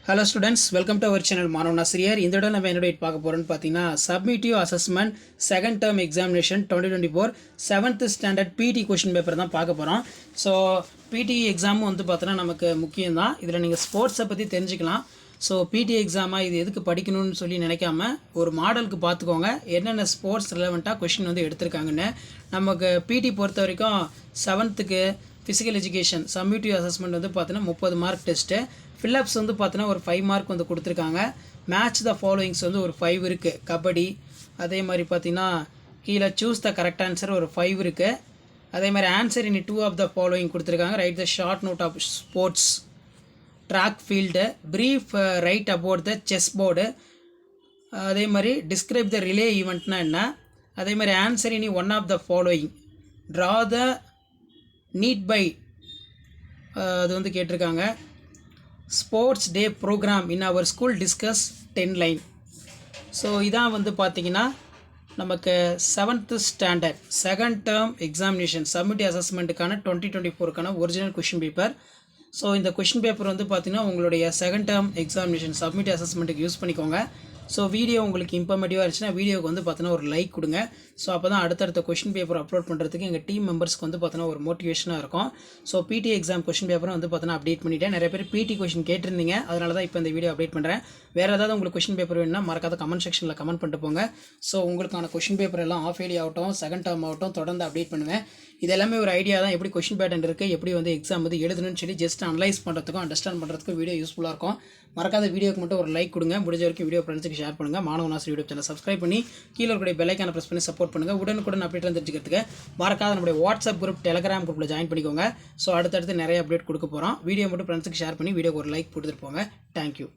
Hello students, welcome to our channel Manav Nasir. இந்த தடவை நம்ம என்னோட பார்க்க போறோம்னு பாத்தீங்கன்னா summative assessment second term examination 2024 7th standard பிடி क्वेश्चन பேப்பர் தான் பார்க்க போறோம். ஸோ பிடி எக்ஸாம் வந்து பார்த்தீங்கன்னா நமக்கு முக்கியம் தான். இதில் நீங்கள் ஸ்போர்ட்ஸை பற்றி தெரிஞ்சுக்கலாம். ஸோ பிடி எக்ஸாமாக இது எதுக்கு படிக்கணும்னு சொல்லி நினைக்காம ஒரு மாடலுக்கு பார்த்துக்கோங்க என்னென்ன ஸ்போர்ட்ஸ் ரிலவெண்ட்டாக கொஷின் வந்து எடுத்திருக்காங்கன்னு. நமக்கு பிடி பொறுத்த வரைக்கும் 7th ஃபிசிக்கல் எஜுகேஷன் சப்மிட்டிவ் அசஸ்மெண்ட் வந்து பார்த்தீங்கன்னா 30 மார்க் டெஸ்ட்டு. ஃபில்லப்ஸ் வந்து பார்த்தீங்கன்னா ஒரு 5 மார்க் வந்து கொடுத்துருக்காங்க. மேட்ச் த ஃபாலோயிங்ஸ் வந்து ஒரு 5 இருக்குது. கபடி அதே மாதிரி பார்த்தீங்கன்னா கீழே சூஸ் த கரெக்ட் ஆன்சர் ஒரு 5 இருக்குது. அதே மாதிரி ஆன்சர் இனி 2 ஆஃப் த ஃபாலோயிங் கொடுத்துருக்காங்க. Write the short note of sports, track field, brief write about the chess board, அதே மாதிரி டிஸ்கிரைப் த ரிலே ஈவெண்ட்னா என்ன, அதே மாதிரி answer any 1 of the following, draw the need by அது வந்து கேட்டிருக்காங்க. Sports day programme in our school discuss 10 line. So இதான் வந்து பார்த்திங்கன்னா நமக்கு 7th standard second term examination summative அசஸ்மெண்ட்டுக்கான 2024க்கான ஒரிஜினல் கொஷின் பேப்பர். ஸோ இந்த கொஷின் பேப்பர் வந்து பார்த்திங்கன்னா உங்களுடைய செகண்ட் டேர்ம் எக்ஸாமினேஷன் சப்மிட்டிவ் அசஸ்மெண்ட்டுக்கு யூஸ் பண்ணிக்கோங்க. ஸோ வீடியோ உங்களுக்கு இன்ஃபர்மேட்டிவாக இருந்துச்சுன்னா வீடியோக்கு வந்து பார்த்தீங்கன்னா ஒரு லைக் கொடுங்க. ஸோ அப்போ தான் அடுத்தடுத்த கொஷின் பேப்பர் அப்லோட் பண்ணுறதுக்கு எங்கள் டீம் மெம்பர்ஸ்க்கு வந்து பார்த்தீங்கன்னா ஒரு மோட்டிவேஷனாக இருக்கும். ஸோ பிடி எக்ஸாம் கொஷின் பேப்பரும் வந்து பார்த்தீங்கன்னா அப்டேட் பண்ணிவிட்டேன். நிறைய பேர் பிடி கொஷின் கேட்டிருந்தீங்க, அதனால தான் இப்போ இந்த வீடியோ அப்டேட் பண்ணுறேன். வேறு ஏதாவது உங்களுக்கு கொஷின் பேப்பர் வேணும்னா மறக்காத கமெண்ட் செக்ஷனில் கமெண்ட் பண்ணிட்டு போங்க. ஸோ உங்களுக்கான கொஷின் பேப்பர் எல்லாம் ஆஃப் ஐடி ஆகட்டும் செகண்ட் டேர்ம் ஆகட்டும் தொடர்ந்து அப்டேட் பண்ணுவேன். இது எல்லாமே ஒரு ஐடியா தான், எப்படி கொஷின் பேட்டர்ன் இருக்குது, எப்படி வந்து எக்ஸாம் வந்து எழுதணும்னு சொல்லி ஜஸ்ட் அனலைஸ் பண்ணுறதுக்கும் அண்டர்ஸ்டாண்ட் பண்ணுறதுக்கும் வீடியோ யூஸ்ஃபுல்லாக இருக்கும். மறக்காத வீடியோக்கு மட்டும் ஒரு லைக் கொடுங்க. முடிஞ்ச வரைக்கும் வீடியோ ஃப்ரெண்ட்ஸுக்கு ஷேர் பண்ணுங்கள். மாணவ நாசர் யூடியூப் சேனல் சப்ஸ்கிரைப் பண்ணி கீழே இருக்கிற பெல் ஐகானை ப்ரெஸ் பண்ணி சப்போர்ட் பண்ணுங்கள். உடனுக்குடன் அப்டேட் தெரிஞ்சுக்கிறதுக்கு மறக்காத நம்மளுடைய வாட்ஸ்அப் குரூப் டெலிகிராம் குரூப்பில் ஜாயின் பண்ணிக்கோங்க. ஸோ அடுத்தடுத்து நிறைய அப்டேட் கொடுக்க போகிறோம். வீடியோ மட்டும் ஃப்ரெண்ட்ஸுக்கு ஷேர் பண்ணி வீடியோக்கு ஒரு லைக் கொடுத்துட்டு போங்க. தேங்க்யூ.